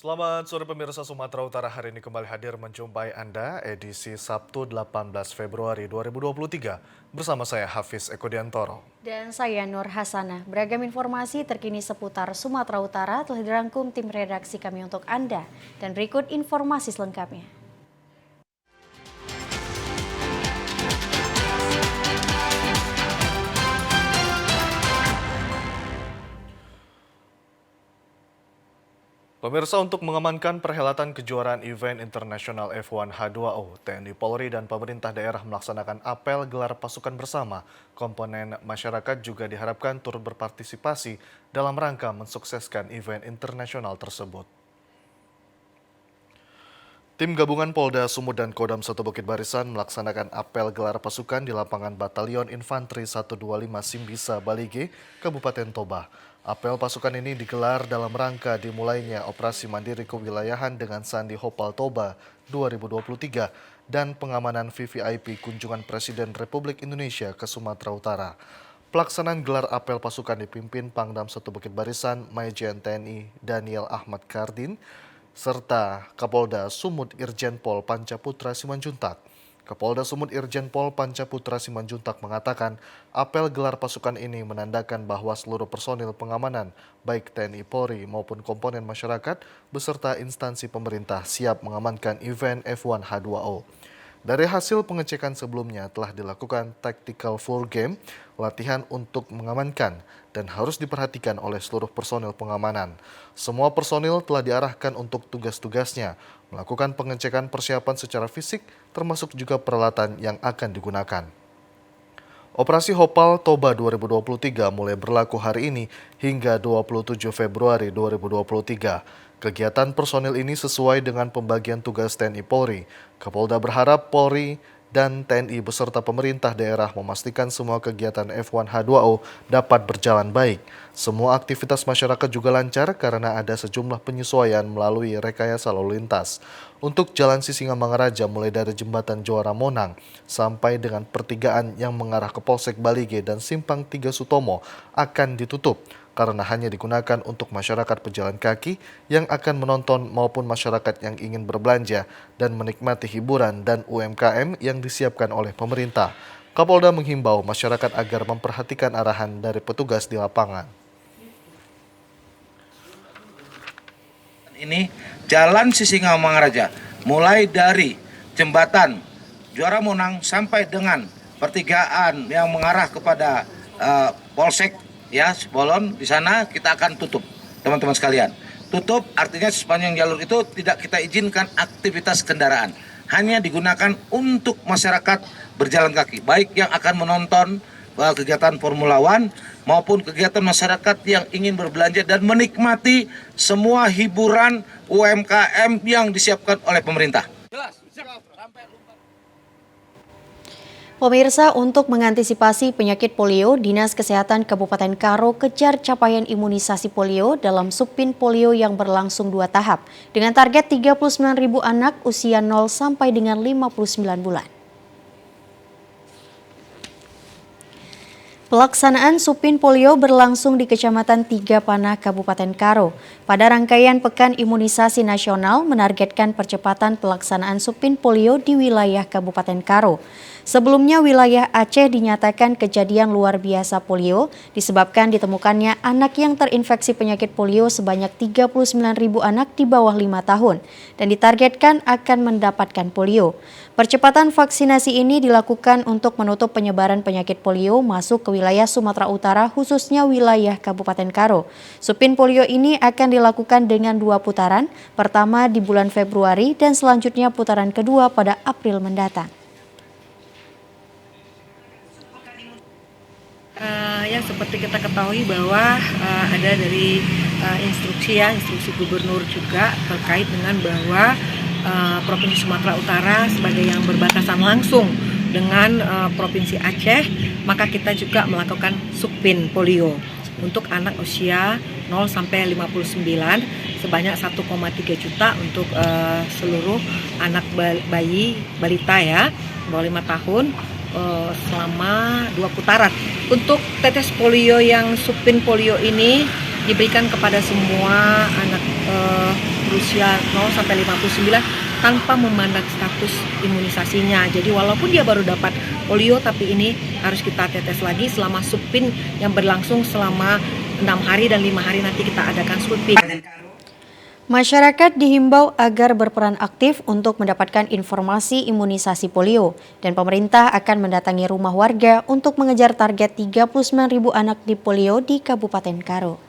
Selamat sore pemirsa Sumatera Utara, hari ini kembali hadir menjumpai Anda edisi Sabtu 18 Februari 2023 bersama saya Hafiz Eko Diantoro. Dan saya Nur Hasanah. Beragam informasi terkini seputar Sumatera Utara telah dirangkum tim redaksi kami untuk Anda. Dan berikut informasi selengkapnya. Pemirsa, untuk mengamankan perhelatan kejuaraan event internasional F1 H2O, TNI Polri dan pemerintah daerah melaksanakan apel gelar pasukan bersama. Komponen masyarakat juga diharapkan turut berpartisipasi dalam rangka mensukseskan event internasional tersebut. Tim gabungan Polda Sumut dan Kodam 1 Bukit Barisan melaksanakan apel gelar pasukan di lapangan Batalion Infanteri 125 Simbisa, Balige, Kabupaten Toba. Apel pasukan ini digelar dalam rangka dimulainya Operasi Mandiri Kewilayahan dengan Sandi Hopal Toba 2023 dan pengamanan VVIP kunjungan Presiden Republik Indonesia ke Sumatera Utara. Pelaksanaan gelar apel pasukan dipimpin Pangdam 1 Bukit Barisan Majen TNI Daniel Ahmad Kardin, serta Kapolda Sumut Irjen Pol Pancaputra Simanjuntak. Kapolda Sumut Irjen Pol Pancaputra Simanjuntak mengatakan apel gelar pasukan ini menandakan bahwa seluruh personil pengamanan, baik TNI Polri maupun komponen masyarakat beserta instansi pemerintah siap mengamankan event F1 H2O. Dari hasil pengecekan sebelumnya telah dilakukan tactical floor game, latihan untuk mengamankan dan harus diperhatikan oleh seluruh personil pengamanan. Semua personil telah diarahkan untuk tugas-tugasnya, melakukan pengecekan persiapan secara fisik termasuk juga peralatan yang akan digunakan. Operasi Hopal Toba 2023 mulai berlaku hari ini hingga 27 Februari 2023. Kegiatan personil ini sesuai dengan pembagian tugas TNI Polri. Kapolda berharap Polri dan TNI beserta pemerintah daerah memastikan semua kegiatan F1 H2O dapat berjalan baik. Semua aktivitas masyarakat juga lancar karena ada sejumlah penyesuaian melalui rekayasa lalu lintas. Untuk Jalan Sisingamangaraja mulai dari Jembatan Juara Monang sampai dengan pertigaan yang mengarah ke Polsek Balige dan Simpang 3 Sutomo akan ditutup karena hanya digunakan untuk masyarakat pejalan kaki yang akan menonton maupun masyarakat yang ingin berbelanja dan menikmati hiburan dan UMKM yang disiapkan oleh pemerintah. Kapolda menghimbau masyarakat agar memperhatikan arahan dari petugas di lapangan. Ini Jalan Sisingamangaraja mulai dari jembatan Juara Monang sampai dengan pertigaan yang mengarah kepada Polsek ya Bolon, di sana kita akan tutup, teman-teman sekalian. Tutup artinya sepanjang jalur itu tidak kita izinkan aktivitas kendaraan, hanya digunakan untuk masyarakat berjalan kaki, baik yang akan menonton kegiatan Formula One maupun kegiatan masyarakat yang ingin berbelanja dan menikmati semua hiburan UMKM yang disiapkan oleh pemerintah. Pemirsa, untuk mengantisipasi penyakit polio, Dinas Kesehatan Kabupaten Karo kejar capaian imunisasi polio dalam Supin Polio yang berlangsung 2 tahap dengan target 39.000 anak usia 0 sampai dengan 59 bulan. Pelaksanaan Supin Polio berlangsung di Kecamatan Tiga Panah, Kabupaten Karo. Pada rangkaian Pekan Imunisasi Nasional menargetkan percepatan pelaksanaan Supin Polio di wilayah Kabupaten Karo. Sebelumnya wilayah Aceh dinyatakan kejadian luar biasa polio disebabkan ditemukannya anak yang terinfeksi penyakit polio sebanyak 39.000 anak di bawah 5 tahun dan ditargetkan akan mendapatkan polio. Percepatan vaksinasi ini dilakukan untuk menutup penyebaran penyakit polio masuk ke wilayah Sumatera Utara khususnya wilayah Kabupaten Karo. Supin polio ini akan dilakukan dengan 2 putaran, pertama di bulan Februari dan selanjutnya putaran kedua pada April mendatang. Yang seperti kita ketahui bahwa ada dari instruksi gubernur juga terkait dengan bahwa Provinsi Sumatera Utara sebagai yang berbatasan langsung dengan Provinsi Aceh, maka kita juga melakukan Supin Polio untuk anak usia 0 sampai 59 sebanyak 1,3 juta untuk seluruh anak bayi balita ya bawah 5 tahun selama 2 putaran. Untuk tetes polio yang Supin Polio ini diberikan kepada semua anak berusia 0 sampai 59 tanpa memandang status imunisasinya. Jadi walaupun dia baru dapat polio, tapi ini harus kita tetes lagi selama supin yang berlangsung selama 6 hari dan 5 hari nanti kita adakan supin. Masyarakat dihimbau agar berperan aktif untuk mendapatkan informasi imunisasi polio dan pemerintah akan mendatangi rumah warga untuk mengejar target 39.000 anak di polio di Kabupaten Karo.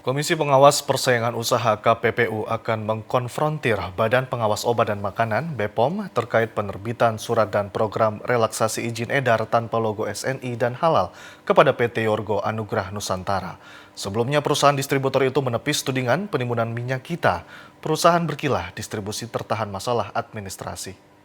Komisi Pengawas Persaingan Usaha KPPU akan mengkonfrontir Badan Pengawas Obat dan Makanan (BPOM) terkait penerbitan surat dan program relaksasi izin edar tanpa logo SNI dan halal kepada PT Yorgo Anugrah Nusantara. Sebelumnya perusahaan distributor itu menepis tudingan penimbunan minyak kita. Perusahaan berkilah distribusi tertahan masalah administrasi.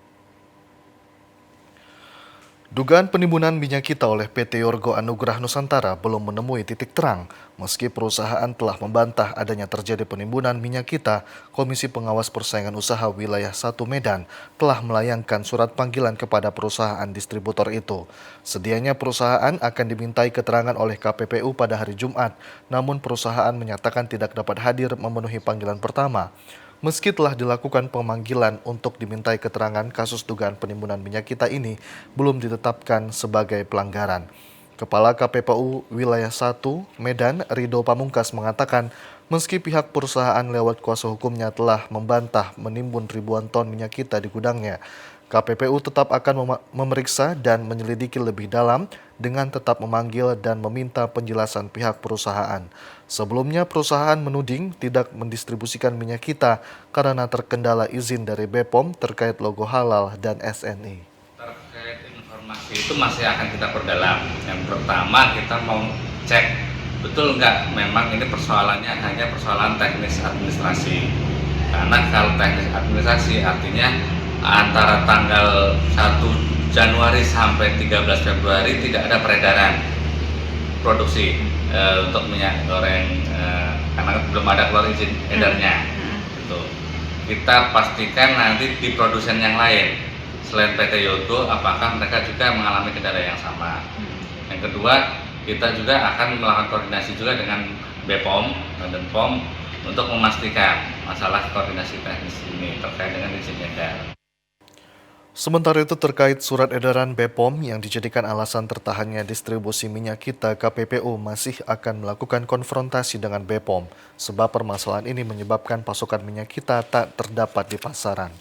Dugaan penimbunan minyak kita oleh PT Yorgo Anugrah Nusantara belum menemui titik terang. Meski perusahaan telah membantah adanya terjadi penimbunan minyak kita, Komisi Pengawas Persaingan Usaha Wilayah 1 Medan telah melayangkan surat panggilan kepada perusahaan distributor itu. Sedianya perusahaan akan dimintai keterangan oleh KPPU pada hari Jumat, namun perusahaan menyatakan tidak dapat hadir memenuhi panggilan pertama. Meski telah dilakukan pemanggilan untuk dimintai keterangan, kasus dugaan penimbunan minyak kita ini belum ditetapkan sebagai pelanggaran. Kepala KPPU Wilayah 1 Medan, Rido Pamungkas mengatakan, meski pihak perusahaan lewat kuasa hukumnya telah membantah menimbun ribuan ton minyak kita di gudangnya, KPPU tetap akan memeriksa dan menyelidiki lebih dalam dengan tetap memanggil dan meminta penjelasan pihak perusahaan. Sebelumnya perusahaan menuding tidak mendistribusikan minyak kita karena terkendala izin dari BPOM terkait logo halal dan SNI. Terkait informasi itu masih akan kita perdalam. Yang pertama kita mau cek betul nggak memang ini persoalannya hanya persoalan teknis administrasi. Karena kalau teknis administrasi artinya antara tanggal 1 Januari sampai 13 Februari tidak ada peredaran produksi untuk minyak goreng karena belum ada keluar izin edarnya. Gitu. Kita pastikan nanti di produsen yang lain selain PT Yorgo apakah mereka juga mengalami kendala yang sama. Yang kedua, kita juga akan melakukan koordinasi juga dengan BPOM dan POM untuk memastikan masalah koordinasi teknis ini terkait dengan izin edar. Sementara itu terkait surat edaran BPOM yang dijadikan alasan tertahannya distribusi minyak kita, KPPU masih akan melakukan konfrontasi dengan BPOM sebab permasalahan ini menyebabkan pasokan minyak kita tak terdapat di pasaran.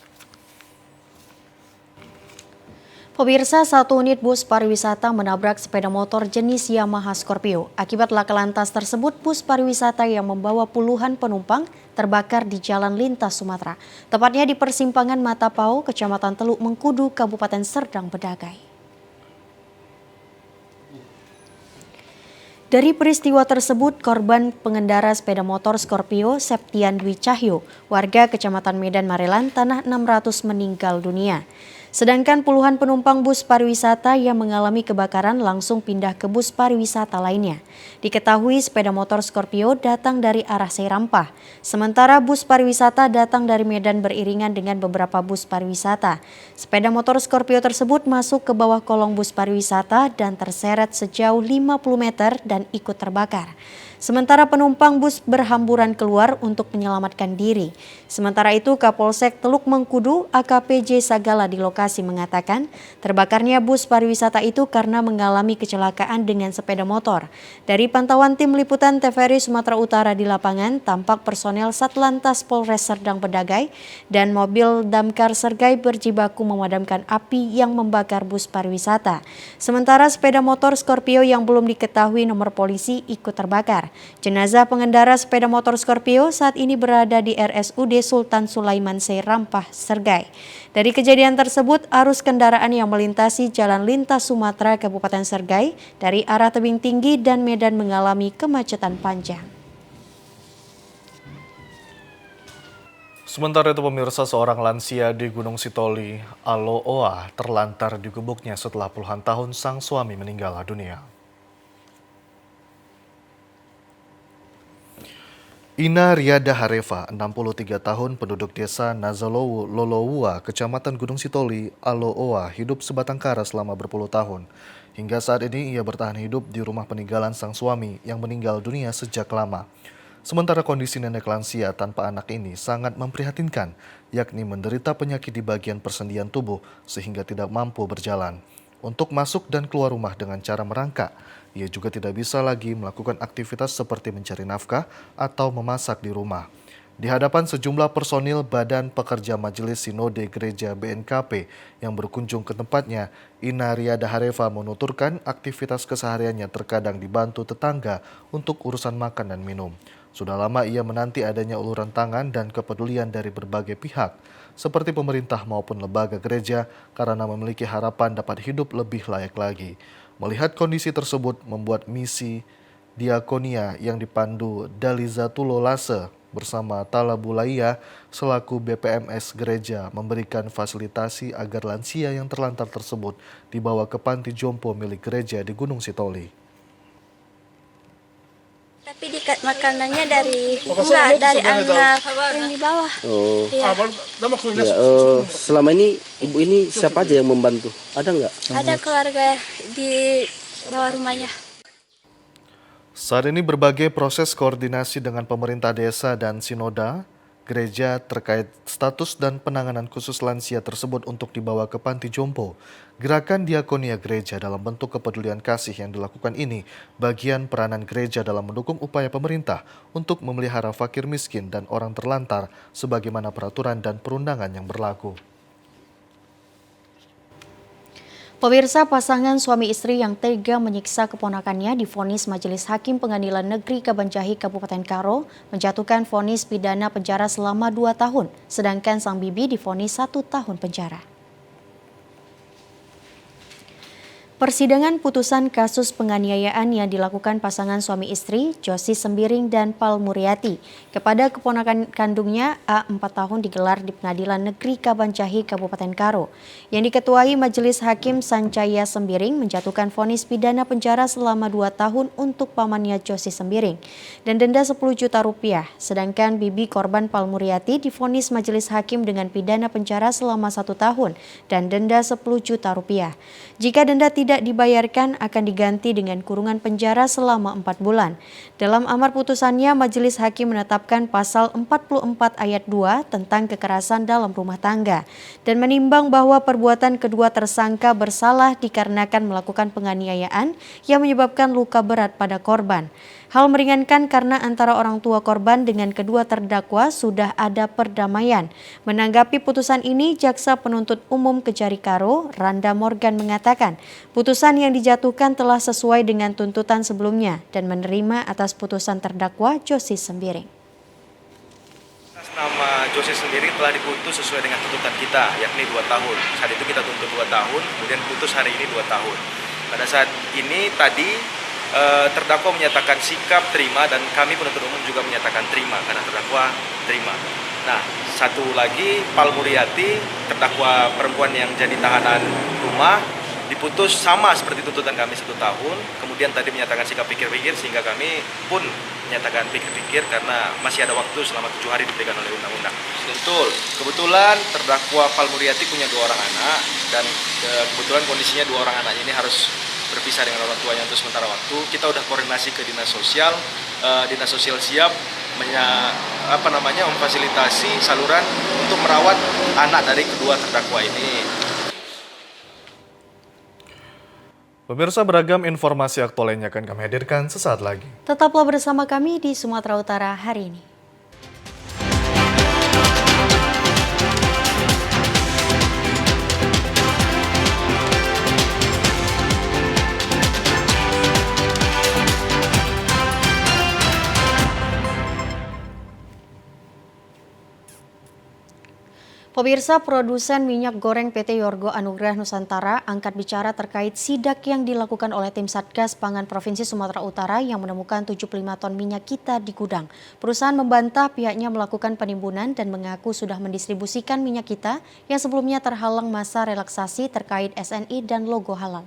Pemirsa, satu unit bus pariwisata menabrak sepeda motor jenis Yamaha Scorpio. Akibat laka lantas tersebut, bus pariwisata yang membawa puluhan penumpang terbakar di Jalan Lintas Sumatera. Tepatnya di persimpangan Matapau, Kecamatan Teluk Mengkudu, Kabupaten Serdang Bedagai. Dari peristiwa tersebut, korban pengendara sepeda motor Scorpio Septian Dwi Cahyo, warga Kecamatan Medan Marelan, Tanah 600 meninggal dunia. Sedangkan puluhan penumpang bus pariwisata yang mengalami kebakaran langsung pindah ke bus pariwisata lainnya. Diketahui sepeda motor Scorpio datang dari arah Seirampah, sementara bus pariwisata datang dari Medan beriringan dengan beberapa bus pariwisata. Sepeda motor Scorpio tersebut masuk ke bawah kolong bus pariwisata dan terseret sejauh 50 meter dan ikut terbakar. Sementara penumpang bus berhamburan keluar untuk menyelamatkan diri. Sementara itu, Kapolsek Teluk Mengkudu AKP Sagala di lokasi mengatakan terbakarnya bus pariwisata itu karena mengalami kecelakaan dengan sepeda motor. Dari pantauan tim liputan TVRI Sumatera Utara di lapangan, tampak personel Satlantas Polres Serdang Bedagai dan mobil damkar Sergai berjibaku memadamkan api yang membakar bus pariwisata. Sementara sepeda motor Scorpio yang belum diketahui nomor polisi ikut terbakar. Jenazah pengendara sepeda motor Scorpio saat ini berada di RSUD Sultan Sulaiman Seirampah, Sergai. Dari kejadian tersebut, arus kendaraan yang melintasi Jalan Lintas Sumatera Kabupaten Sergai dari arah tebing tinggi dan Medan mengalami kemacetan panjang. Sementara itu pemirsa, seorang lansia di Gunung Sitoli, Aloa, terlantar di gubuknya setelah puluhan tahun sang suami meninggal dunia. Ina Riada Hareva, 63 tahun, penduduk desa Nazalowu, Lolowua, Kecamatan Gunung Sitoli, Aloa, hidup sebatang kara selama berpuluh tahun. Hingga saat ini ia bertahan hidup di rumah peninggalan sang suami yang meninggal dunia sejak lama. Sementara kondisi nenek lansia tanpa anak ini sangat memprihatinkan, yakni menderita penyakit di bagian persendian tubuh sehingga tidak mampu berjalan. Untuk masuk dan keluar rumah dengan cara merangkak, ia juga tidak bisa lagi melakukan aktivitas seperti mencari nafkah atau memasak di rumah. Di hadapan sejumlah personil Badan Pekerja Majelis Sinode Gereja BNKP yang berkunjung ke tempatnya, Ina Riada Hareva menuturkan aktivitas kesehariannya terkadang dibantu tetangga untuk urusan makan dan minum. Sudah lama ia menanti adanya uluran tangan dan kepedulian dari berbagai pihak, seperti pemerintah maupun lembaga gereja, karena memiliki harapan dapat hidup lebih layak lagi. Melihat kondisi tersebut membuat misi diakonia yang dipandu Dalizatullah Lase bersama Tala Bulaya selaku BPMS gereja memberikan fasilitasi agar lansia yang terlantar tersebut dibawa ke panti jompo milik gereja di Gunung Sitoli. Tapi makanannya dari anak yang di bawah. Oh, Iya. ya, selama ini ibu ini siapa aja yang membantu? Ada nggak? Ada keluarga di bawah rumahnya. Saat ini berbagai proses koordinasi dengan pemerintah desa dan sinoda gereja terkait status dan penanganan khusus lansia tersebut untuk dibawa ke panti jompo. Gerakan diakonia gereja dalam bentuk kepedulian kasih yang dilakukan ini bagian peranan gereja dalam mendukung upaya pemerintah untuk memelihara fakir miskin dan orang terlantar sebagaimana peraturan dan perundangan yang berlaku. Pemirsa, pasangan suami istri yang tega menyiksa keponakannya divonis Majelis Hakim Pengadilan Negeri Kabanjahi Kabupaten Karo menjatuhkan vonis pidana penjara selama 2 tahun, sedangkan sang bibi divonis 1 tahun penjara. Persidangan putusan kasus penganiayaan yang dilakukan pasangan suami istri Josi Sembiring dan Pal Muriati kepada keponakan kandungnya A 4 tahun digelar di Pengadilan Negeri Kabanjahi Kabupaten Karo. Yang diketuai Majelis Hakim Sancaya Sembiring menjatuhkan vonis pidana penjara selama 2 tahun untuk pamannya Josi Sembiring dan denda 10 juta rupiah. Sedangkan bibi korban Pal Muriati divonis Majelis Hakim dengan pidana penjara selama 1 tahun dan denda 10 juta rupiah. Jika denda tidak dibayarkan akan diganti dengan kurungan penjara selama 4 bulan. Dalam amar putusannya, Majelis Hakim menetapkan pasal 44 ayat 2 tentang kekerasan dalam rumah tangga dan menimbang bahwa perbuatan kedua tersangka bersalah dikarenakan melakukan penganiayaan yang menyebabkan luka berat pada korban. Hal meringankan karena antara orang tua korban dengan kedua terdakwa sudah ada perdamaian. Menanggapi putusan ini, Jaksa Penuntut Umum Kejari Karo, Randa Morgan mengatakan, putusan yang dijatuhkan telah sesuai dengan tuntutan sebelumnya dan menerima atas putusan terdakwa Josi Sembiring. Nama Josi Sembiring telah diputus sesuai dengan tuntutan kita, yakni 2 tahun. Saat itu kita tuntut 2 tahun, kemudian putus hari ini 2 tahun. Pada saat ini tadi terdakwa menyatakan sikap terima dan kami penuntut umum juga menyatakan terima karena terdakwa terima. Nah, satu lagi Pal Muriati, terdakwa perempuan yang jadi tahanan rumah, diputus sama seperti tuntutan kami 1 tahun. Kemudian tadi menyatakan sikap pikir-pikir sehingga kami pun menyatakan pikir-pikir karena masih ada waktu selama 7 hari diberikan oleh undang-undang. Betul, kebetulan terdakwa Pal Muriati punya 2 orang anak dan kebetulan kondisinya 2 orang anaknya ini harus berpisah dengan orang tuanya untuk sementara waktu. Kita udah koordinasi ke dinas sosial siap memfasilitasi saluran untuk merawat anak dari kedua terdakwa ini. Pemirsa, beragam informasi aktual lainnya akan kami hadirkan sesaat lagi. Tetaplah bersama kami di Sumatera Utara hari ini. Pemirsa, produsen minyak goreng PT Yorgo Anugrah Nusantara angkat bicara terkait sidak yang dilakukan oleh tim Satgas Pangan Provinsi Sumatera Utara yang menemukan 75 ton minyak kita di gudang. Perusahaan membantah pihaknya melakukan penimbunan dan mengaku sudah mendistribusikan minyak kita yang sebelumnya terhalang masa relaksasi terkait SNI dan logo halal.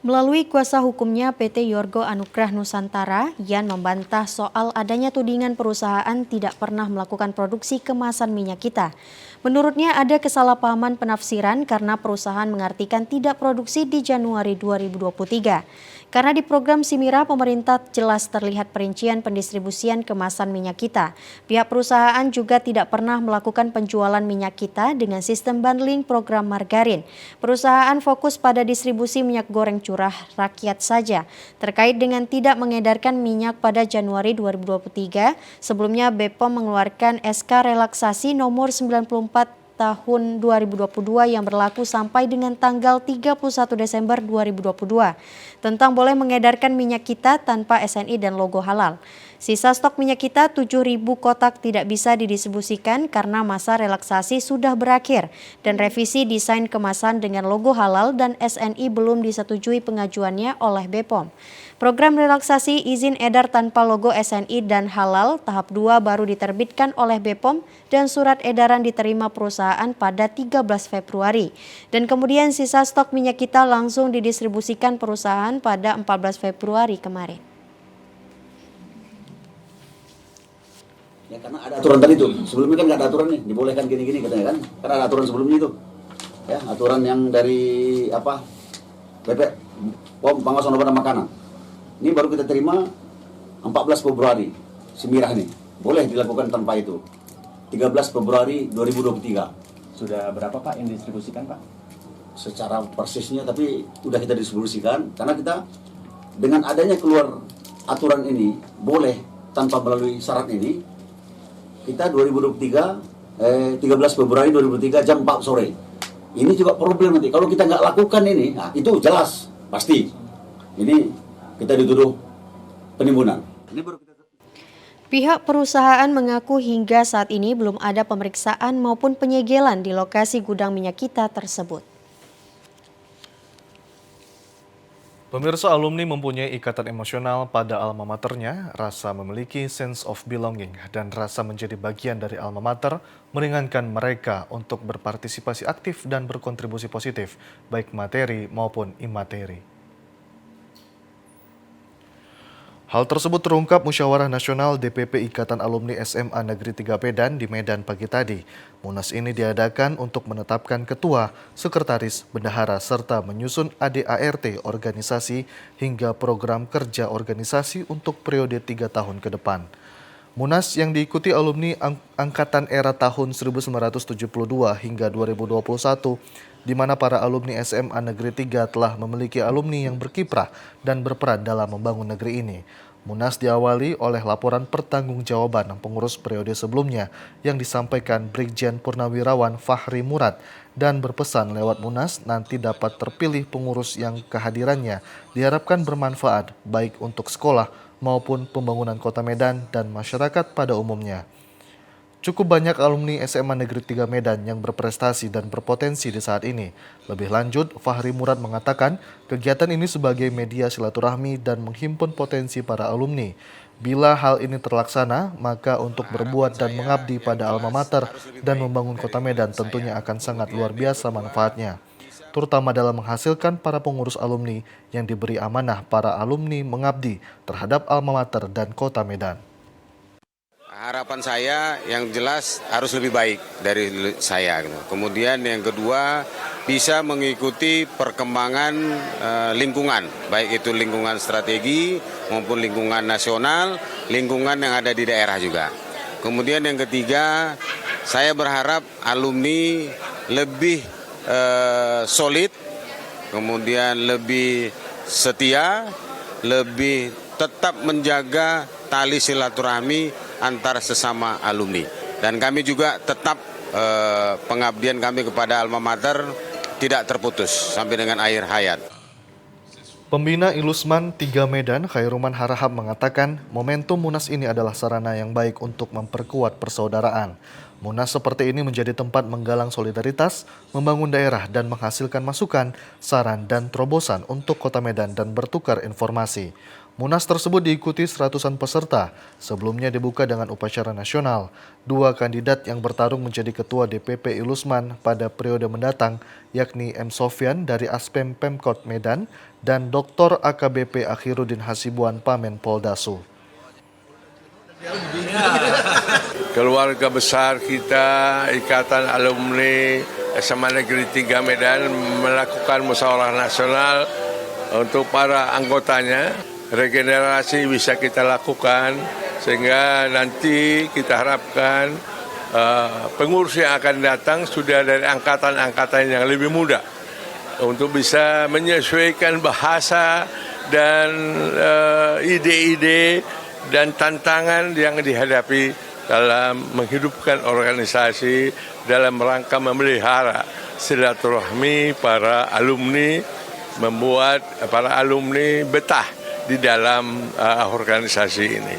Melalui kuasa hukumnya PT Yorgo Anugrah Nusantara, Yan membantah soal adanya tudingan perusahaan tidak pernah melakukan produksi kemasan minyak kita. Menurutnya ada kesalahpahaman penafsiran karena perusahaan mengartikan tidak produksi di Januari 2023. Karena di program Simira, pemerintah jelas terlihat perincian pendistribusian kemasan minyak kita. Pihak perusahaan juga tidak pernah melakukan penjualan minyak kita dengan sistem bundling program margarin. Perusahaan fokus pada distribusi minyak goreng curah rakyat saja. Terkait dengan tidak mengedarkan minyak pada Januari 2023, sebelumnya BPOM mengeluarkan SK relaksasi nomor 94 tahun 2022 yang berlaku sampai dengan tanggal 31 Desember 2022 tentang boleh mengedarkan minyak kita tanpa SNI dan logo halal. Sisa stok minyak kita 7.000 kotak tidak bisa didistribusikan karena masa relaksasi sudah berakhir dan revisi desain kemasan dengan logo halal dan SNI belum disetujui pengajuannya oleh BPOM. Program relaksasi izin edar tanpa logo SNI dan halal tahap 2 baru diterbitkan oleh BPOM dan surat edaran diterima perusahaan pada 13 Februari. Dan kemudian sisa stok minyak kita langsung didistribusikan perusahaan pada 14 Februari kemarin. Ya, karena ada aturan tadi tuh, sebelumnya kan nggak ada aturan nih, dibolehkan gini-gini katanya kan, karena ada aturan sebelumnya itu, ya aturan yang dari POM pengawasan obat dan makanan. Ini baru kita terima 14 Februari, Simirah nih, boleh dilakukan tanpa itu. 13 Februari 2023. Sudah berapa Pak yang didistribusikan Pak? Secara persisnya tapi udah kita distribusikan, karena kita dengan adanya keluar aturan ini, boleh tanpa melalui syarat ini, kita 13 Februari 2003 jam 4 sore. Ini juga problem nanti. Kalau kita nggak lakukan ini, nah itu jelas, pasti. Ini kita dituduh penimbunan. Pihak perusahaan mengaku hingga saat ini belum ada pemeriksaan maupun penyegelan di lokasi gudang minyak kita tersebut. Pemirsa, alumni mempunyai ikatan emosional pada alma maternya, rasa memiliki sense of belonging, dan rasa menjadi bagian dari alma mater meringankan mereka untuk berpartisipasi aktif dan berkontribusi positif, baik materi maupun imateri. Hal tersebut terungkap Musyawarah Nasional DPP Ikatan Alumni SMA Negeri 3 Medan di Medan pagi tadi. Munas ini diadakan untuk menetapkan ketua, sekretaris, bendahara, serta menyusun ADART organisasi hingga program kerja organisasi untuk periode 3 tahun ke depan. Munas yang diikuti alumni angkatan era tahun 1972 hingga 2021, di mana para alumni SMA Negeri 3 telah memiliki alumni yang berkiprah dan berperan dalam membangun negeri ini. Munas diawali oleh laporan pertanggungjawaban pengurus periode sebelumnya yang disampaikan Brigjen Purnawirawan Fahri Murad dan berpesan lewat Munas nanti dapat terpilih pengurus yang kehadirannya diharapkan bermanfaat baik untuk sekolah maupun pembangunan Kota Medan dan masyarakat pada umumnya. Cukup banyak alumni SMA Negeri 3 Medan yang berprestasi dan berpotensi di saat ini. Lebih lanjut, Fahri Murad mengatakan kegiatan ini sebagai media silaturahmi dan menghimpun potensi para alumni. Bila hal ini terlaksana, maka untuk berbuat dan mengabdi pada alma mater dan membangun Kota Medan tentunya akan sangat luar biasa manfaatnya. Terutama dalam menghasilkan para pengurus alumni yang diberi amanah para alumni mengabdi terhadap alma mater dan Kota Medan. Harapan saya yang jelas harus lebih baik dari saya. Kemudian yang kedua bisa mengikuti perkembangan lingkungan, baik itu lingkungan strategi maupun lingkungan nasional, lingkungan yang ada di daerah juga. Kemudian yang ketiga, saya berharap alumni lebih solid, kemudian lebih setia, lebih tetap menjaga tali silaturahmi antar sesama alumni. Dan kami juga tetap pengabdian kami kepada alma mater tidak terputus sampai dengan akhir hayat. Pembina Ilusman 3 Medan, Khairuman Harahap mengatakan momentum Munas ini adalah sarana yang baik untuk memperkuat persaudaraan. Munas seperti ini menjadi tempat menggalang solidaritas, membangun daerah dan menghasilkan masukan, saran dan terobosan untuk Kota Medan dan bertukar informasi. Munas tersebut diikuti seratusan peserta. Sebelumnya dibuka dengan upacara nasional. 2 kandidat yang bertarung menjadi ketua DPP Ilusman pada periode mendatang, yakni M. Sofyan dari Aspem Pemkot Medan dan Dr. AKBP Akhiruddin Hasibuan Pamen Poldasu. Keluarga besar kita, Ikatan Alumni SMA Negeri 3 Medan melakukan musyawarah nasional untuk para anggotanya. Regenerasi bisa kita lakukan sehingga nanti kita harapkan pengurus yang akan datang sudah dari angkatan-angkatan yang lebih muda untuk bisa menyesuaikan bahasa dan ide-ide dan tantangan yang dihadapi dalam menghidupkan organisasi dalam rangka memelihara silaturahmi para alumni, membuat para alumni betah di dalam organisasi ini.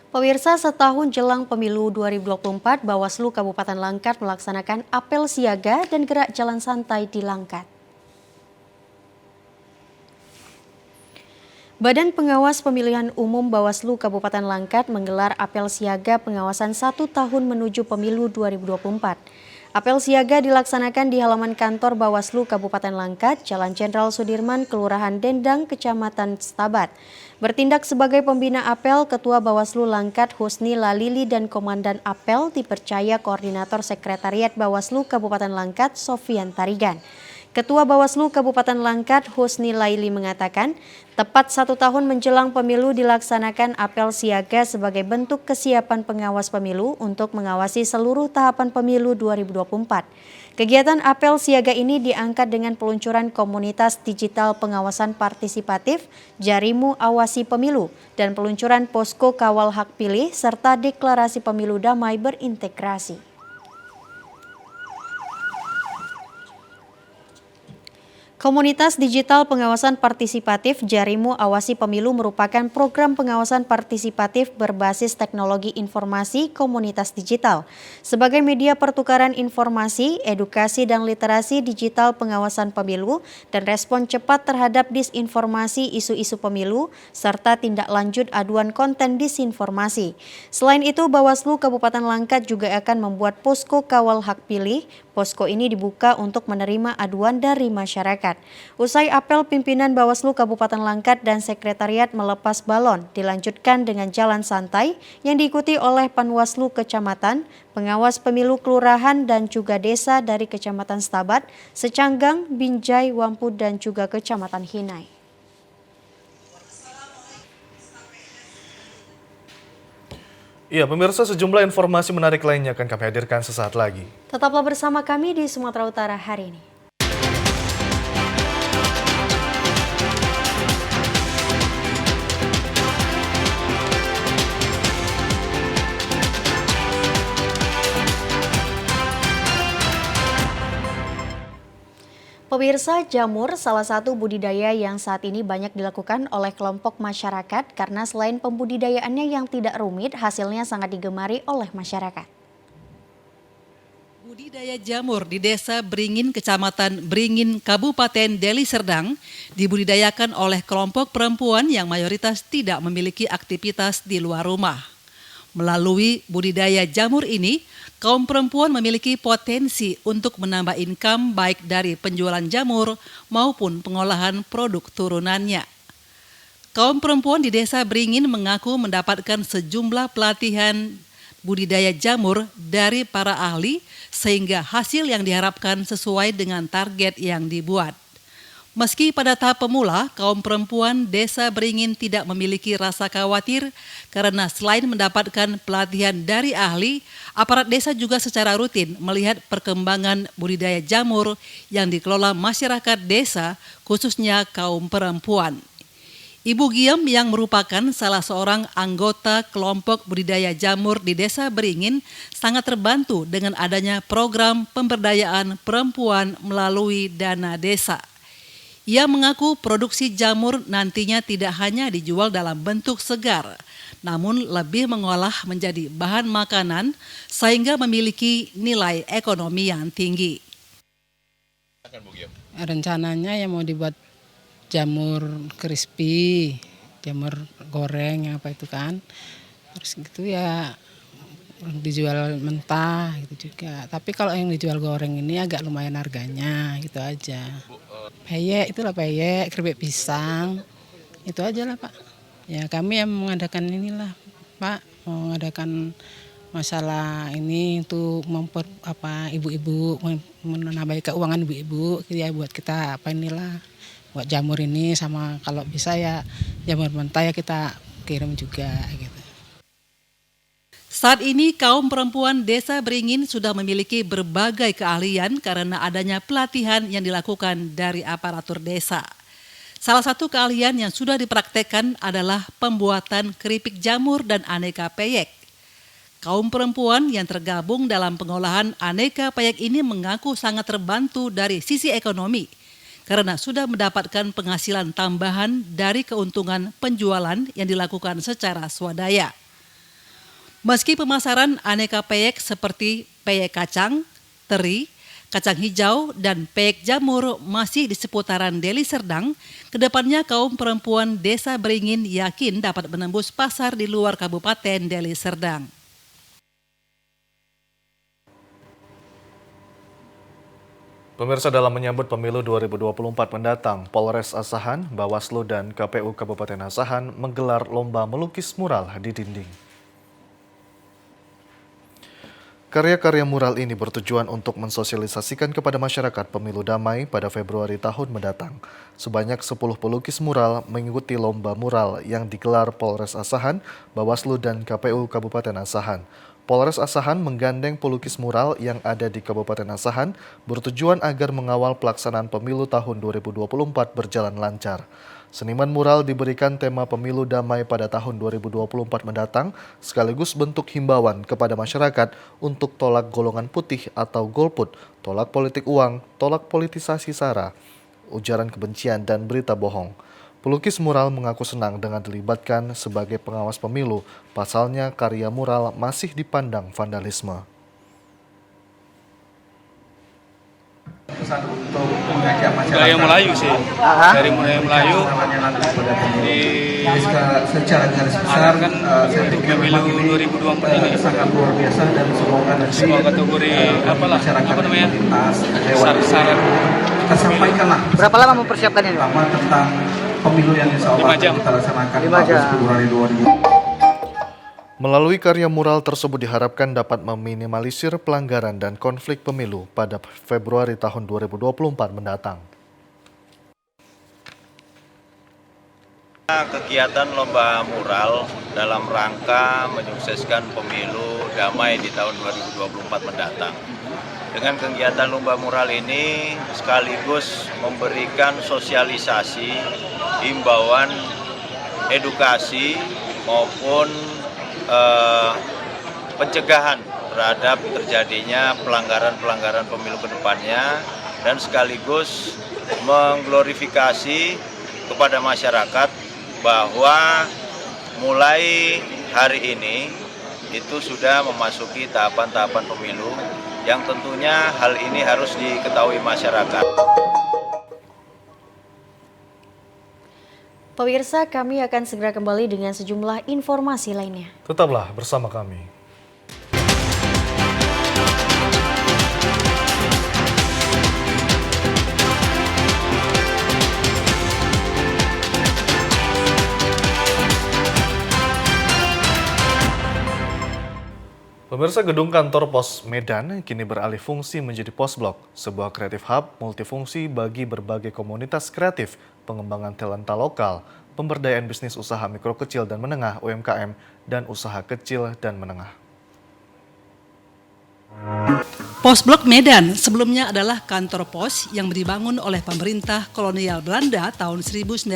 Pemirsa, setahun jelang pemilu 2024, Bawaslu Kabupaten Langkat melaksanakan apel siaga dan gerak jalan santai di Langkat. Badan Pengawas Pemilihan Umum Bawaslu Kabupaten Langkat menggelar apel siaga pengawasan 1 tahun menuju pemilu 2024. Apel siaga dilaksanakan di halaman kantor Bawaslu Kabupaten Langkat, Jalan Jenderal Sudirman, Kelurahan Dendang, Kecamatan Stabat. Bertindak sebagai pembina apel, Ketua Bawaslu Langkat Husni Lalili dan Komandan Apel dipercaya Koordinator Sekretariat Bawaslu Kabupaten Langkat Sofian Tarigan. Ketua Bawaslu Kabupaten Langkat Husni Laili mengatakan, tepat 1 tahun menjelang pemilu dilaksanakan apel siaga sebagai bentuk kesiapan pengawas pemilu untuk mengawasi seluruh tahapan pemilu 2024. Kegiatan apel siaga ini diangkat dengan peluncuran komunitas digital pengawasan partisipatif Jarimu Awasi Pemilu dan peluncuran posko kawal hak pilih serta deklarasi pemilu damai berintegrasi. Komunitas Digital Pengawasan Partisipatif Jarimu Awasi Pemilu merupakan program pengawasan partisipatif berbasis teknologi informasi komunitas digital. Sebagai media pertukaran informasi, edukasi dan literasi digital pengawasan pemilu dan respon cepat terhadap disinformasi isu-isu pemilu, serta tindak lanjut aduan konten disinformasi. Selain itu, Bawaslu Kabupaten Langkat juga akan membuat posko kawal hak pilih. Posko ini dibuka untuk menerima aduan dari masyarakat. Usai apel, pimpinan Bawaslu Kabupaten Langkat dan Sekretariat melepas balon, dilanjutkan dengan jalan santai yang diikuti oleh Panwaslu Kecamatan, pengawas pemilu kelurahan dan juga desa dari Kecamatan Stabat, Secanggang, Binjai, Wampu dan juga Kecamatan Hinai. Iya, pemirsa, sejumlah informasi menarik lainnya akan kami hadirkan sesaat lagi. Tetaplah bersama kami di Sumatera Utara hari ini. Pemirsa, jamur salah satu budidaya yang saat ini banyak dilakukan oleh kelompok masyarakat karena selain pembudidayaannya yang tidak rumit, hasilnya sangat digemari oleh masyarakat. Budidaya jamur di Desa Beringin, Kecamatan Beringin, Kabupaten Deli Serdang dibudidayakan oleh kelompok perempuan yang mayoritas tidak memiliki aktivitas di luar rumah. Melalui budidaya jamur ini, kaum perempuan memiliki potensi untuk menambah income baik dari penjualan jamur maupun pengolahan produk turunannya. Kaum perempuan di Desa Beringin mengaku mendapatkan sejumlah pelatihan budidaya jamur dari para ahli sehingga hasil yang diharapkan sesuai dengan target yang dibuat. Meski pada tahap pemula, kaum perempuan Desa Beringin tidak memiliki rasa khawatir karena selain mendapatkan pelatihan dari ahli, aparat desa juga secara rutin melihat perkembangan budidaya jamur yang dikelola masyarakat desa, khususnya kaum perempuan. Ibu Giem yang merupakan salah seorang anggota kelompok budidaya jamur di Desa Beringin sangat terbantu dengan adanya program pemberdayaan perempuan melalui dana desa. Ia mengaku produksi jamur nantinya tidak hanya dijual dalam bentuk segar, namun lebih mengolah menjadi bahan makanan sehingga memiliki nilai ekonomi yang tinggi. Rencananya ya mau dibuat jamur crispy, jamur goreng apa itu kan. Terus gitu ya dijual mentah gitu juga. Tapi kalau yang dijual goreng ini agak lumayan harganya gitu aja. Peyek, itulah peyek, keripik pisang, Itu aja lah Pak. Ya kami yang mengadakan inilah Pak, mengadakan masalah ini untuk ibu-ibu menambah keuangan ibu-ibu ya buat kita buat jamur ini, sama kalau bisa ya jamur mentah ya kita kirim juga gitu. Saat ini kaum perempuan Desa Beringin sudah memiliki berbagai keahlian karena adanya pelatihan yang dilakukan dari aparatur desa. Salah satu keahlian yang sudah dipraktekkan adalah pembuatan keripik jamur dan aneka peyek. Kaum perempuan yang tergabung dalam pengolahan aneka peyek ini mengaku sangat terbantu dari sisi ekonomi karena sudah mendapatkan penghasilan tambahan dari keuntungan penjualan yang dilakukan secara swadaya. Meski pemasaran aneka peyek seperti peyek kacang, teri, kacang hijau, dan peyek jamur masih di seputaran Deli Serdang, kedepannya kaum perempuan Desa Beringin yakin dapat menembus pasar di luar Kabupaten Deli Serdang. Pemirsa, dalam menyambut pemilu 2024 mendatang, Polres Asahan, Bawaslu, dan KPU Kabupaten Asahan menggelar lomba melukis mural di dinding. Karya-karya mural ini bertujuan untuk mensosialisasikan kepada masyarakat pemilu damai pada Februari tahun mendatang. Sebanyak 10 pelukis mural mengikuti lomba mural yang digelar Polres Asahan, Bawaslu, dan KPU Kabupaten Asahan. Polres Asahan menggandeng pelukis mural yang ada di Kabupaten Asahan bertujuan agar mengawal pelaksanaan pemilu tahun 2024 berjalan lancar. Seniman mural diberikan tema pemilu damai pada tahun 2024 mendatang, sekaligus bentuk himbauan kepada masyarakat untuk tolak golongan putih atau golput, tolak politik uang, tolak politisasi SARA, ujaran kebencian, dan berita bohong. Pelukis mural mengaku senang dengan dilibatkan sebagai pengawas pemilu, pasalnya karya mural masih dipandang vandalisme. Pesan untuk mengajak masyarakat budaya Melayu sih, dari budaya Melayu secara garis besar kan untuk pemilu 2024 ini sangat luar biasa dan semoga nanti semua kategori syarat kita sampaikanlah. Berapa lama mempersiapkan ini? Lama tentang pemilu yang insya Allah kita laksanakan 14 Februari 2024. Melalui karya mural tersebut diharapkan dapat meminimalisir pelanggaran dan konflik pemilu pada Februari tahun 2024 mendatang. Kegiatan lomba mural dalam rangka menyukseskan pemilu damai di tahun 2024 mendatang. Dengan kegiatan lomba mural ini sekaligus memberikan sosialisasi, himbauan, edukasi maupun pencegahan terhadap terjadinya pelanggaran-pelanggaran pemilu ke depannya, dan sekaligus mengglorifikasi kepada masyarakat bahwa mulai hari ini itu sudah memasuki tahapan-tahapan pemilu yang tentunya hal ini harus diketahui masyarakat. Pemirsa, kami akan segera kembali dengan sejumlah informasi lainnya. Tetaplah bersama kami. Pemirsa, gedung kantor Pos Medan kini beralih fungsi menjadi Pos Blok, sebuah kreatif hub multifungsi bagi berbagai komunitas kreatif, pengembangan talenta lokal, pemberdayaan bisnis usaha mikro kecil dan menengah UMKM, dan usaha kecil dan menengah. Pos Blok Medan sebelumnya adalah kantor pos yang dibangun oleh pemerintah kolonial Belanda tahun 1911,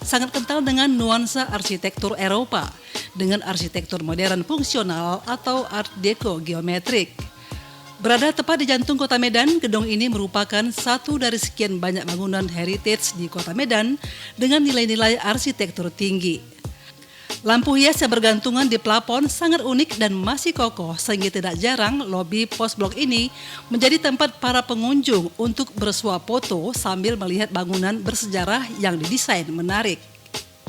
sangat kental dengan nuansa arsitektur Eropa dengan arsitektur modern fungsional atau Art Deco geometrik. Berada tepat di jantung kota Medan, gedung ini merupakan satu dari sekian banyak bangunan heritage di kota Medan dengan nilai-nilai arsitektur tinggi. Lampu hias yang bergantungan di plafon sangat unik dan masih kokoh, sehingga tidak jarang lobi Pos Blok ini menjadi tempat para pengunjung untuk bersuah foto sambil melihat bangunan bersejarah yang didesain menarik.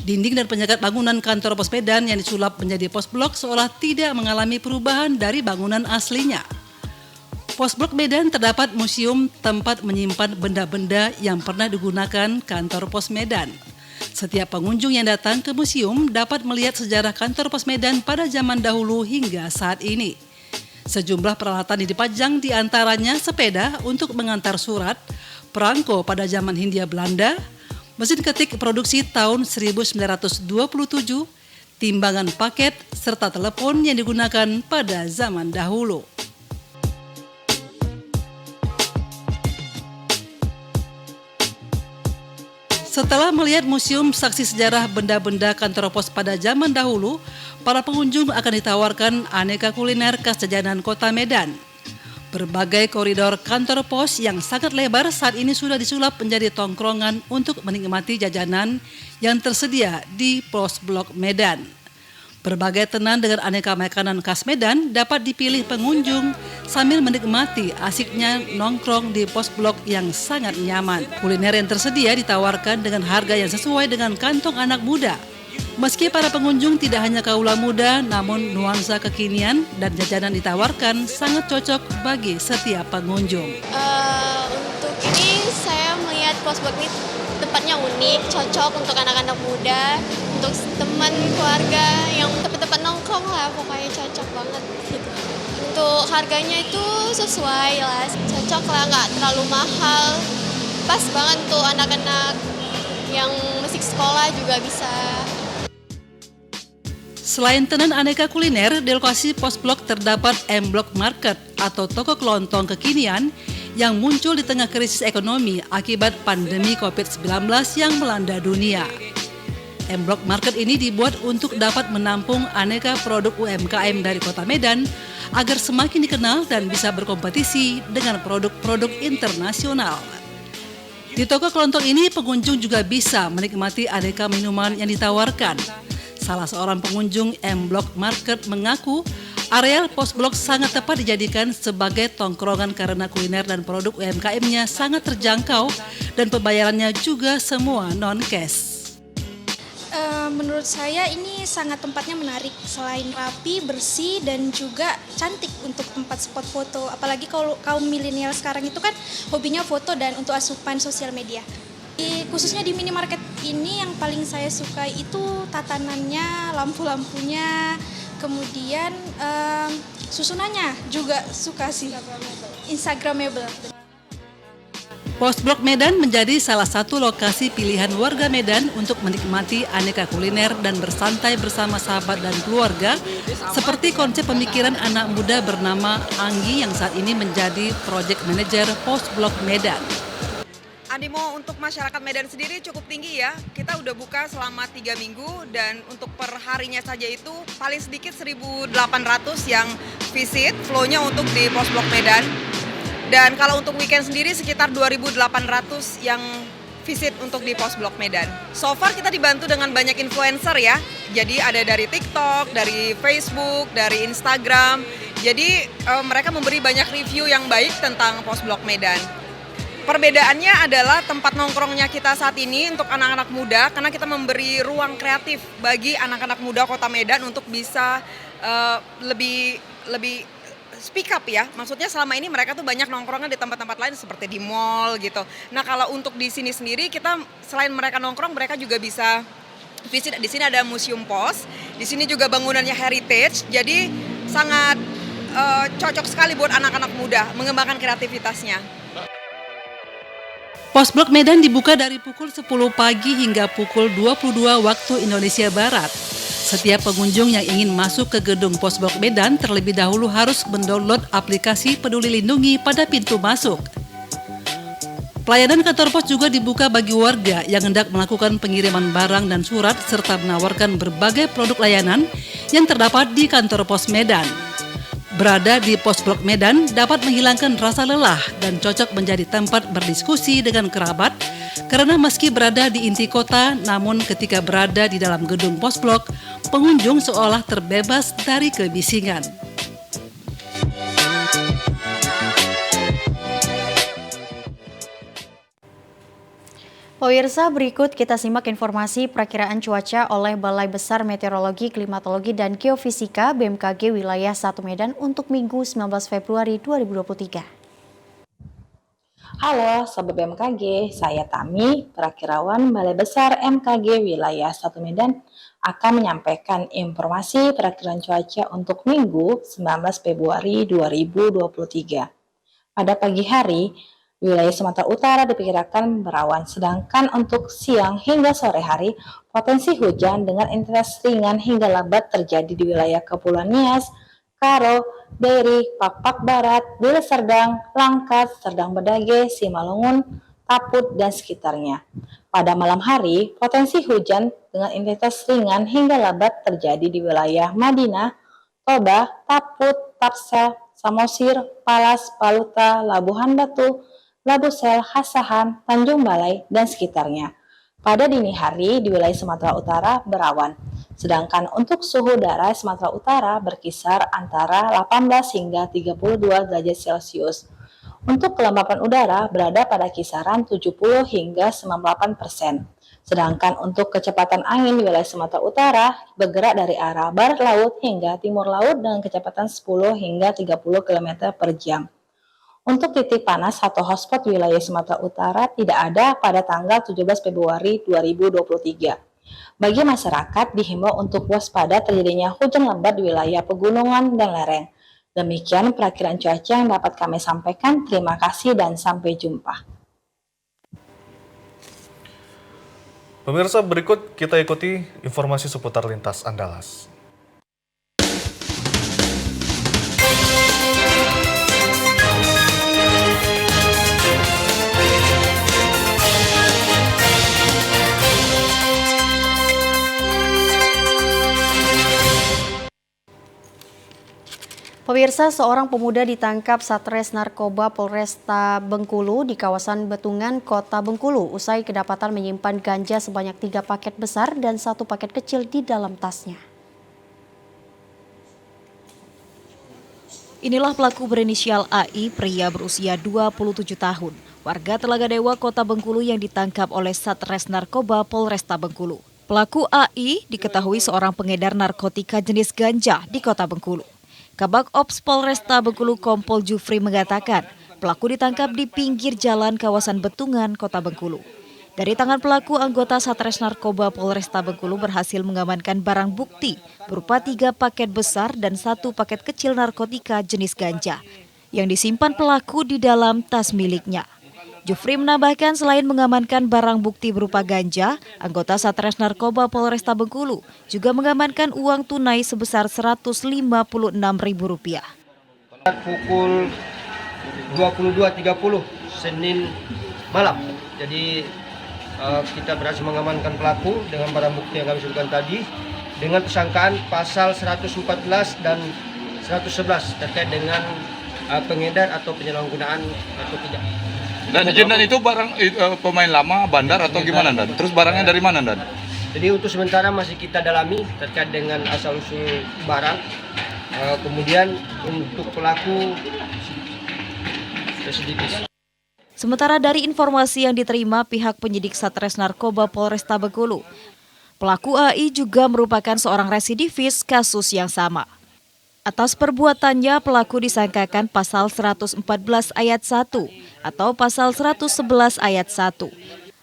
Dinding dan penyekat bangunan kantor Pos Medan yang disulap menjadi Pos Blok seolah tidak mengalami perubahan dari bangunan aslinya. Pos Blok Medan terdapat museum tempat menyimpan benda-benda yang pernah digunakan kantor Pos Medan. Setiap pengunjung yang datang ke museum dapat melihat sejarah kantor pos Medan pada zaman dahulu hingga saat ini. Sejumlah peralatan yang dipajang diantaranya sepeda untuk mengantar surat, perangko pada zaman Hindia Belanda, mesin ketik produksi tahun 1927, timbangan paket, serta telepon yang digunakan pada zaman dahulu. Setelah melihat museum saksi sejarah benda-benda kantor pos pada zaman dahulu, para pengunjung akan ditawarkan aneka kuliner khas jajanan kota Medan. Berbagai koridor kantor pos yang sangat lebar saat ini sudah disulap menjadi tongkrongan untuk menikmati jajanan yang tersedia di pos blok Medan. Berbagai tenan dengan aneka makanan khas Medan dapat dipilih pengunjung sambil menikmati asiknya nongkrong di pos blok yang sangat nyaman. Kuliner yang tersedia ditawarkan dengan harga yang sesuai dengan kantong anak muda. Meski para pengunjung tidak hanya kaula muda, namun nuansa kekinian dan jajanan ditawarkan sangat cocok bagi setiap pengunjung. Untuk ini saya melihat pos blok ini tempatnya unik, cocok untuk anak-anak muda, untuk teman keluarga yang tempat-tempat nongkrong lah, pokoknya cocok banget gitu. Untuk harganya itu sesuai lah, cocok lah, nggak terlalu mahal, pas banget untuk anak-anak yang masih sekolah juga bisa. Selain tenan aneka kuliner, di lokasi pos blok terdapat M-Block Market atau toko kelontong kekinian yang muncul di tengah krisis ekonomi akibat pandemi COVID-19 yang melanda dunia. M-Block Market ini dibuat untuk dapat menampung aneka produk UMKM dari kota Medan agar semakin dikenal dan bisa berkompetisi dengan produk-produk internasional. Di toko kelontong ini pengunjung juga bisa menikmati aneka minuman yang ditawarkan. Salah seorang pengunjung M-Block Market mengaku areal pos blok sangat tepat dijadikan sebagai tongkrongan karena kuliner dan produk UMKM-nya sangat terjangkau dan pembayarannya juga semua non-cash. Menurut saya ini sangat tempatnya menarik, selain rapi, bersih, dan juga cantik untuk tempat spot foto. Apalagi kalau kaum milenial sekarang itu kan hobinya foto dan untuk asupan sosial media. Khususnya di minimarket ini yang paling saya suka itu tatanannya, lampu-lampunya, kemudian susunannya juga suka sih, Instagramable. Pos blok Medan menjadi salah satu lokasi pilihan warga Medan untuk menikmati aneka kuliner dan bersantai bersama sahabat dan keluarga, seperti konsep pemikiran anak muda bernama Anggi yang saat ini menjadi Project Manager Pos Blok Medan. Animo untuk masyarakat Medan sendiri cukup tinggi ya. Kita udah buka selama 3 minggu dan untuk per harinya saja itu paling sedikit 1.800 yang visit, flow-nya untuk di Pos Blok Medan. Dan kalau untuk weekend sendiri sekitar 2.800 yang visit untuk di Pos Blok Medan. So far kita dibantu dengan banyak influencer ya. Jadi ada dari TikTok, dari Facebook, dari Instagram. Jadi mereka memberi banyak review yang baik tentang Pos Blok Medan. Perbedaannya adalah tempat nongkrongnya kita saat ini untuk anak-anak muda karena kita memberi ruang kreatif bagi anak-anak muda Kota Medan untuk bisa lebih speak up ya. Maksudnya selama ini mereka tuh banyak nongkrongnya di tempat-tempat lain seperti di mall gitu. Nah, kalau untuk di sini sendiri kita selain mereka nongkrong, mereka juga bisa visit. Di sini ada museum pos. Di sini juga bangunannya heritage. Jadi sangat cocok sekali buat anak-anak muda mengembangkan kreativitasnya. Pos Blok Medan dibuka dari pukul 10 pagi hingga pukul 22 waktu Indonesia Barat. Setiap pengunjung yang ingin masuk ke gedung Pos Blok Medan terlebih dahulu harus mendownload aplikasi Peduli Lindungi pada pintu masuk. Pelayanan kantor pos juga dibuka bagi warga yang hendak melakukan pengiriman barang dan surat serta menawarkan berbagai produk layanan yang terdapat di kantor pos Medan. Berada di Pos Blok Medan dapat menghilangkan rasa lelah dan cocok menjadi tempat berdiskusi dengan kerabat karena meski berada di inti kota, namun ketika berada di dalam gedung Pos Blok, pengunjung seolah terbebas dari kebisingan. Pemirsa, berikut kita simak informasi perakiraan cuaca oleh Balai Besar Meteorologi, Klimatologi, dan Geofisika BMKG Wilayah 1 Medan untuk Minggu 19 Februari 2023. Halo Sobat BMKG, saya Tami, Perakirawan Balai Besar MKG Wilayah 1 Medan akan menyampaikan informasi perakiraan cuaca untuk Minggu 19 Februari 2023. Pada pagi hari, wilayah Sumatera Utara diperkirakan berawan, sedangkan untuk siang hingga sore hari, potensi hujan dengan intensitas ringan hingga lebat terjadi di wilayah Kepulauan Nias, Karo, Deri, Pakpak Barat, Deli Serdang, Langkat, Serdang Bedage, Simalungun, Taput, dan sekitarnya. Pada malam hari, potensi hujan dengan intensitas ringan hingga lebat terjadi di wilayah Madinah, Toba, Taput, Tapsa, Samosir, Palas, Paluta, Labuhan Batu, Labusel, Hasahan, Tanjung Balai, dan sekitarnya. Pada dini hari di wilayah Sumatera Utara berawan, sedangkan untuk suhu udara Sumatera Utara berkisar antara 18 hingga 32 derajat Celcius. Untuk kelembapan udara berada pada kisaran 70 hingga 98%. Sedangkan untuk kecepatan angin di wilayah Sumatera Utara bergerak dari arah barat laut hingga timur laut dengan kecepatan 10 hingga 30 km per jam. Untuk titik panas atau hotspot wilayah Sumatera Utara tidak ada pada tanggal 17 Februari 2023. Bagi masyarakat dihimbau untuk waspada terjadinya hujan lebat di wilayah pegunungan dan lereng. Demikian perakiraan cuaca yang dapat kami sampaikan. Terima kasih dan sampai jumpa. Pemirsa, berikut kita ikuti informasi seputar lintas Andalas. Pemirsa, seorang pemuda ditangkap Satres Narkoba Polresta Bengkulu di kawasan Betungan, Kota Bengkulu usai kedapatan menyimpan ganja sebanyak 3 paket besar dan 1 paket kecil di dalam tasnya. Inilah pelaku berinisial AI, pria berusia 27 tahun, warga Telaga Dewa, Kota Bengkulu yang ditangkap oleh Satres Narkoba Polresta Bengkulu. Pelaku AI diketahui seorang pengedar narkotika jenis ganja di Kota Bengkulu. Kabak Ops Polresta Bengkulu Kompol Jufri mengatakan pelaku ditangkap di pinggir jalan kawasan Betungan, Kota Bengkulu. Dari tangan pelaku, anggota Satres Narkoba Polresta Bengkulu berhasil mengamankan barang bukti berupa 3 paket besar dan 1 paket kecil narkotika jenis ganja yang disimpan pelaku di dalam tas miliknya. Jufri menambahkan selain mengamankan barang bukti berupa ganja, anggota Satres Narkoba Polresta Bengkulu juga mengamankan uang tunai sebesar Rp156.000. Pukul 22.30 Senin malam. Jadi kita berhasil mengamankan pelaku dengan barang bukti yang kami sebutkan tadi dengan tersangkaan pasal 114 dan 111 terkait dengan pengedar atau penyalahgunaan narkotika. Dan itu barang pemain lama, bandar atau gimana, Dan? Terus barangnya dari mana, Dan? Jadi untuk sementara masih kita dalami terkait dengan asal-usul barang. Kemudian untuk pelaku residivis. Sementara dari informasi yang diterima pihak penyidik Satres Narkoba Polresta Bengkulu, pelaku AI juga merupakan seorang residivis kasus yang sama. Atas perbuatannya, pelaku disangkakan pasal 114 ayat 1 atau pasal 111 ayat 1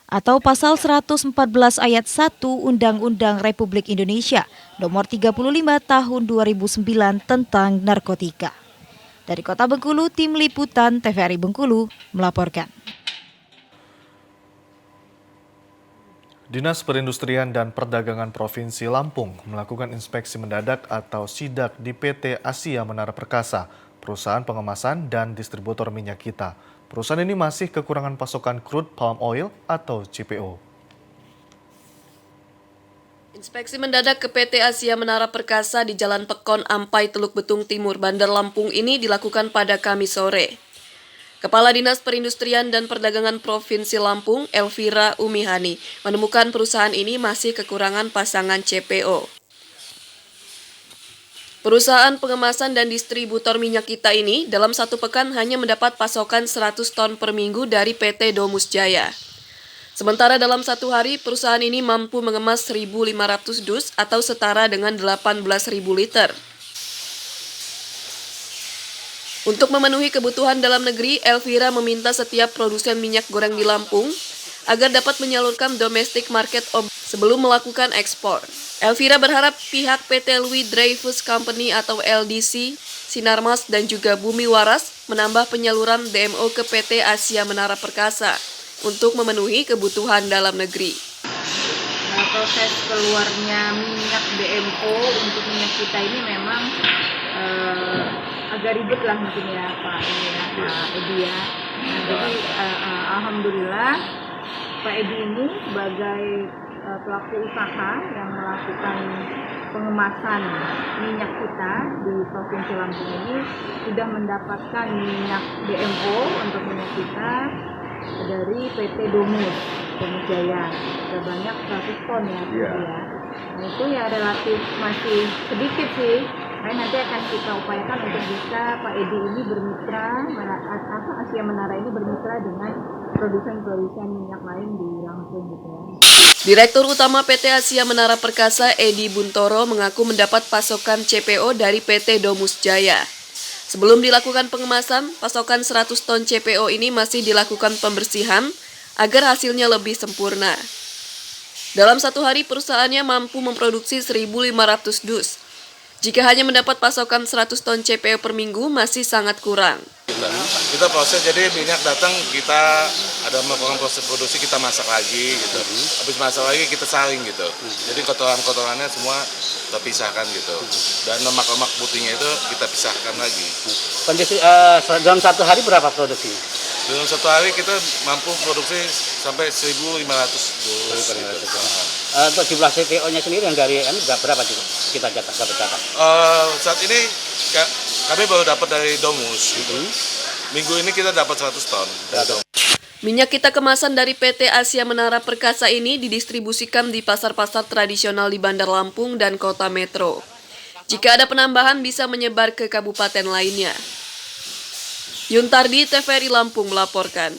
atau pasal 114 ayat 1 Undang-Undang Republik Indonesia Nomor 35 Tahun 2009 tentang narkotika. Dari Kota Bengkulu, Tim Liputan TVRI Bengkulu melaporkan. Dinas Perindustrian dan Perdagangan Provinsi Lampung melakukan inspeksi mendadak atau sidak di PT Asia Menara Perkasa, perusahaan pengemasan dan distributor minyak kita. Perusahaan ini masih kekurangan pasokan crude palm oil atau CPO. Inspeksi mendadak ke PT Asia Menara Perkasa di Jalan Pekon Ampai, Teluk Betung Timur, Bandar Lampung ini dilakukan pada Kamis sore. Kepala Dinas Perindustrian dan Perdagangan Provinsi Lampung, Elvira Umihani, menemukan perusahaan ini masih kekurangan pasangan CPO. Perusahaan pengemasan dan distributor minyak kita ini dalam 1 pekan hanya mendapat pasokan 100 ton per minggu dari PT Domus Jaya. Sementara dalam 1 hari, perusahaan ini mampu mengemas 1.500 dus atau setara dengan 18.000 liter. Untuk memenuhi kebutuhan dalam negeri, Elvira meminta setiap produsen minyak goreng di Lampung agar dapat menyalurkan domestic market sebelum melakukan ekspor. Elvira berharap pihak PT Louis Dreyfus Company atau LDC, Sinarmas dan juga Bumi Waras menambah penyaluran DMO ke PT Asia Menara Perkasa untuk memenuhi kebutuhan dalam negeri. Proses keluarnya minyak DMO untuk minyak kita ini memang agak ribet lah mungkin ya Pak Edi ya. Nah, jadi alhamdulillah Pak Edi ini sebagai pelaku usaha yang melakukan pengemasan minyak kita di Provinsi Lampung ini sudah mendapatkan minyak DMO untuk minyak kita dari PT Domus Jaya. Sebanyak 100 ton ya. Nah itu ya relatif masih sedikit sih. Nah, nanti akan kita upayakan untuk bisa Pak Edi ini bermitra, Asia Menara ini bermitra dengan produsen-produsen minyak lain di Lampung gitu ya. Direktur Utama PT Asia Menara Perkasa Edi Buntoro mengaku mendapat pasokan CPO dari PT Domus Jaya. Sebelum dilakukan pengemasan, pasokan 100 ton CPO ini masih dilakukan pembersihan agar hasilnya lebih sempurna. Dalam satu hari perusahaannya mampu memproduksi 1.500 dus. Jika hanya mendapat pasokan 100 ton CPO per minggu masih sangat kurang. Kita proses, jadi minyak datang kita ada melakukan proses produksi, kita masak lagi gitu. Habis masak lagi kita saring gitu. Jadi kotoran-kotorannya semua kita pisahkan gitu. Dan lemak-lemak putihnya itu kita pisahkan lagi. Kondisi dalam satu hari berapa produksi? Dalam satu hari kita mampu produksi sampai 1.500 dus. Untuk jumlah CPO-nya sendiri yang dari berapa kita dapat? Saat ini kami baru dapat dari Domus gitu. Minggu ini kita dapat 100 ton. Minyak kita kemasan dari PT Asia Menara Perkasa ini didistribusikan di pasar-pasar tradisional di Bandar Lampung dan Kota Metro. Jika ada penambahan bisa menyebar ke kabupaten lainnya. Yuntardi, TVRI Lampung melaporkan.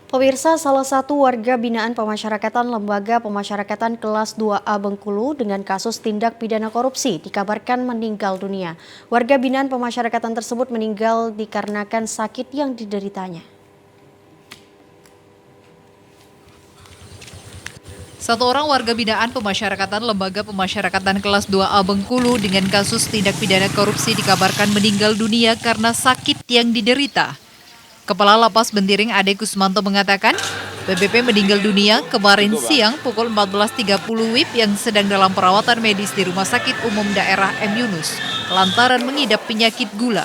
Pemirsa, salah satu warga binaan pemasyarakatan Lembaga Pemasyarakatan Kelas 2A Bengkulu dengan kasus tindak pidana korupsi dikabarkan meninggal dunia. Warga binaan pemasyarakatan tersebut meninggal dikarenakan sakit yang dideritanya. Satu orang warga binaan pemasyarakatan Lembaga Pemasyarakatan Kelas 2A Bengkulu dengan kasus tindak pidana korupsi dikabarkan meninggal dunia karena sakit yang diderita. Kepala Lapas Bentiring Ade Kusmanto mengatakan, PBP meninggal dunia kemarin siang pukul 14.30 WIB yang sedang dalam perawatan medis di Rumah Sakit Umum Daerah M. Yunus, lantaran mengidap penyakit gula.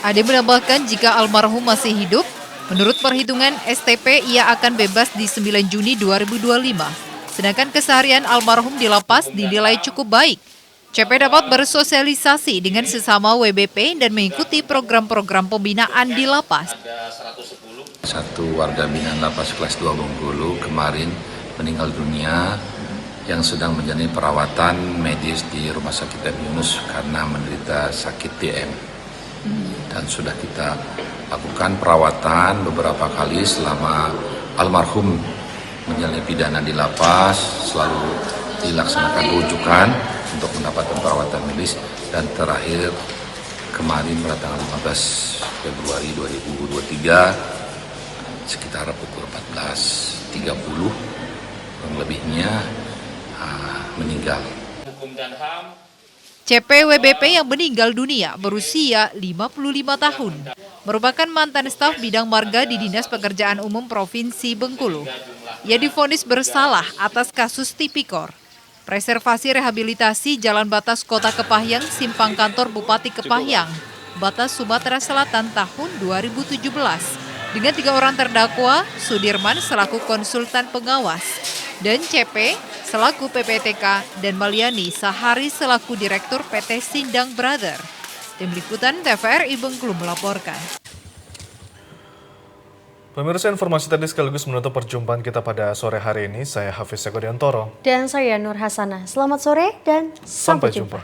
Ade menambahkan jika almarhum masih hidup, menurut perhitungan STP ia akan bebas di 9 Juni 2025. Sedangkan keseharian almarhum di lapas dinilai cukup baik. CP dapat bersosialisasi dengan sesama WBP dan mengikuti program-program pembinaan di lapas. Satu warga binaan lapas kelas 2 Bengkulu kemarin meninggal dunia yang sedang menjalani perawatan medis di Rumah Sakit M. Yunus karena menderita sakit DM. Dan sudah kita lakukan perawatan beberapa kali selama almarhum menjalani pidana di lapas, selalu dilaksanakan rujukan untuk mendapatkan perawatan medis, dan terakhir kemarin pada tanggal 15 Februari 2023 sekitar pukul 14.30 kurang lebihnya meninggal. CP WBP yang meninggal dunia berusia 55 tahun, merupakan mantan staf bidang marga di Dinas Pekerjaan Umum Provinsi Bengkulu. Ia divonis bersalah atas kasus tipikor, preservasi rehabilitasi Jalan Batas Kota Kepahyang, Simpang Kantor Bupati Kepahyang, Batas Sumatera Selatan tahun 2017. Dengan 3 orang terdakwa, Sudirman selaku konsultan pengawas, dan CP selaku PPTK, dan Maliani Sahari selaku Direktur PT Sindang Brother. Tim Liputan TVRI Bengkulu melaporkan. Pemirsa, informasi tadi sekaligus menutup perjumpaan kita pada sore hari ini. Saya Hafiz Eko Diantoro. Dan saya Nur Hasanah. Selamat sore dan sampai jumpa.